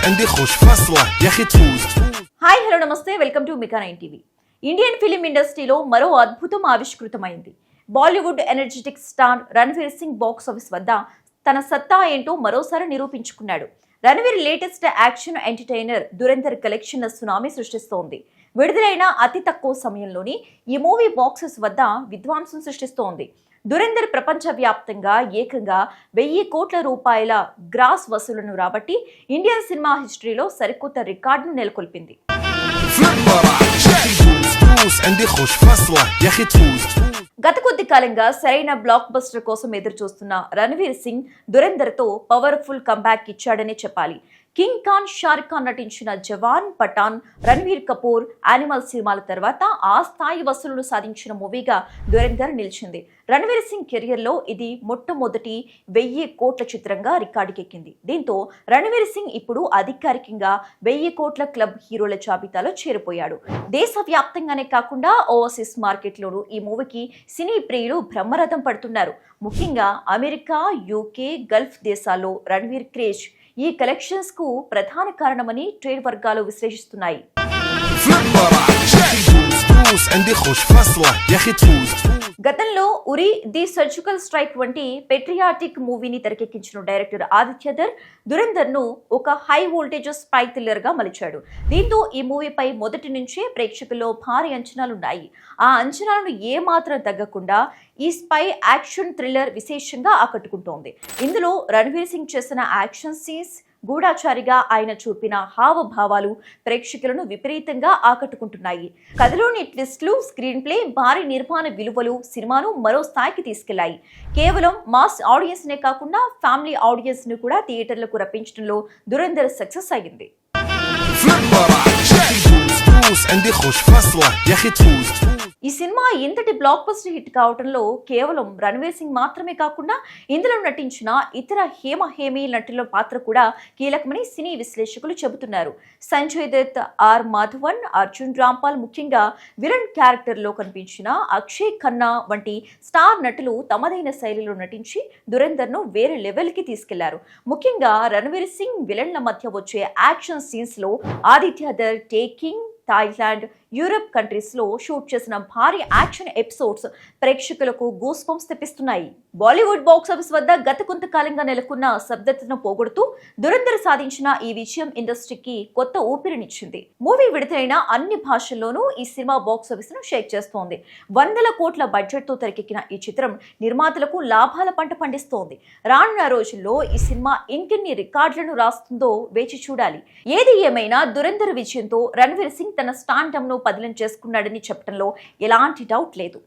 عندي خوش فاصلة يا أخي تفوز. Hi hello నమస్తే welcome to మికా 9 TV. Indian film ఇండస్ట్రీలో మరో అద్భుతం ఆవిష్కృతమైంది. Bollywood energetic star Ranveer Singh box office వద్ద తన సత్తా ఏంటో మరోసారి నిరూపించుకున్నాడు. Ranveer latest action entertainer Dhurandhar collection tsunami సృష్టిస్తోంది. విడుదలైన అతి తక్కువ సమయంలోనే ఈ మూవీ బాక్సెస్ వద్ద విధ్వంసం సృష్టిస్తోంది. దురంధర్ ప్రపంచవ్యాప్తంగా ఏకంగా 1000 కోట్ల రూపాయల గ్రాస్ వసూలను రాబట్టి ఇండియన్ సినిమా హిస్టరీలో సరికొత్త రికార్డును నెలకొల్పింది. గత కొద్ది కాలంగా సరైన బ్లాక్ బస్టర్ కోసం ఎదురు చూస్తున్న రణ్వీర్ సింగ్ దురంధర్ తో పవర్ఫుల్ కంబ్యాక్ ఇచ్చాడనే చెప్పాలి. కింగ్ ఖాన్, షారుఖ్ ఖాన్ నటించిన జవాన్, పఠాన్, రణ్వీర్ కపూర్, యానిమల్ సినిమాల తర్వాత ఆ స్థాయి వసూలును సాధించిన మూవీగా దురంధర్ నిలిచింది. రణ్వీర్ సింగ్ కెరియర్ లో ఇది మొట్టమొదటి 1000 కోట్ల చిత్రంగా రికార్డుకెక్కింది. దీంతో రణ్వీర్ సింగ్ ఇప్పుడు అధికారికంగా 1000 కోట్ల క్లబ్ హీరోల జాబితాలో చేరిపోయాడు. దేశవ్యాప్తంగానే కాకుండా ఓవర్సీస్ మార్కెట్లోనూ ఈ మూవీకి సినీ ప్రియులు బ్రహ్మరథం పడుతున్నారు. ముఖ్యంగా అమెరికా, యూకే, గల్ఫ్ దేశాల్లో రణ్వీర్ క్రేజ్ ఈ కలెక్షన్స్ కు ప్రధాన కారణమని ట్రేడ్ వర్గాలు విశ్లేషిస్తున్నాయి. గతంలో ఉరి, ది సర్జికల్ స్ట్రైక్ వంటి పెట్రియాటిక్ మూవీని తెరకెక్కించిన డైరెక్టర్ ఆదిత్యధర్ దురంధర్ ను ఒక హై వోల్టేజ్ స్పై థ్రిల్లర్ గా మలిచాడు. దీంతో ఈ మూవీపై మొదటి నుంచే ప్రేక్షకుల్లో భారీ అంచనాలున్నాయి. ఆ అంచనాలను ఏమాత్రం తగ్గకుండా ఈ స్పై యాక్షన్ థ్రిల్లర్ విశేషంగా ఆకట్టుకుంటోంది. ఇందులో రణ్వీర్ సింగ్ చేసిన యాక్షన్ సీన్స్, గూఢాచారిగా ఆయన చూపిన హావభావాలు ప్రేక్షకులను విపరీతంగా ఆకట్టుకుంటున్నాయి. కథలోని ట్విస్ట్లు, స్క్రీన్ ప్లే, భారీ నిర్మాణ విలువలు సినిమాను మరో స్థాయికి తీసుకెళ్లాయి. కేవలం మాస్ ఆడియన్స్ నే కాకుండా ఫ్యామిలీ ఆడియన్స్ ను కూడా థియేటర్లకు రప్పించడంలో దురంధర్ సక్సెస్ అయ్యింది. ఈ సినిమా ఇంతటి బ్లాక్ బస్టర్ హిట్ కావడంలో కేవలం రణ్వీర్ సింగ్ మాత్రమే కాకుండా ఇందులో నటించిన ఇతర హేమీ నటుల పాత్ర కూడా కీలకమని సినీ విశ్లేషకులు చెబుతున్నారు. సంజయ్ దత్, ఆర్ మాధవన్, అర్జున్ రాంపాల్, ముఖ్యంగా విలన్ క్యారెక్టర్ లో కనిపించిన అక్షయ్ ఖన్నా వంటి స్టార్ నటులు తమదైన శైలిలో నటించి దురంధర్ ను వేరే లెవెల్ కి తీసుకెళ్లారు. ముఖ్యంగా రణ్వీర్ సింగ్ విలన్ల మధ్య వచ్చే యాక్షన్ సీన్స్ లో Aditya Dhar taking, Thailand, Europe countries లో షూట్ చేసిన భారీ యాక్షన్ ఎపిసోడ్స్ ప్రేక్షకులకు గూస్ బంప్స్ తెప్పిస్తున్నాయి. బాలీవుడ్ బాక్స్ ఆఫీస్ వద్ద గత కొంతకాలంగా నెలకొన్న స్తబ్దతను పోగొడుతూ దురంధర్ సాధించిన ఈ విజయం ఇండస్ట్రీకి కొత్త ఊపిరినిచ్చింది. మూవీ విడుదలైన అన్ని భాషల్లోనూ ఈ సినిమా బాక్స్ ఆఫీస్ ను షేక్ చేస్తోంది. 100 కోట్ల బడ్జెట్ తో తెరకెక్కిన ఈ చిత్రం నిర్మాతలకు లాభాల పంట పండిస్తోంది. రానున్న రోజుల్లో ఈ సినిమా ఇంకెన్ని రికార్డులను రాస్తుందో వేచి చూడాలి. ఏది ఏమైనా దురంధర్ విజయంతో రణ్వీర్ సింగ్ తన స్టాండమ్ ను పదిలం చేసుకున్నాడని చెప్పడంలో ఎలాంటి డౌట్ లేదు.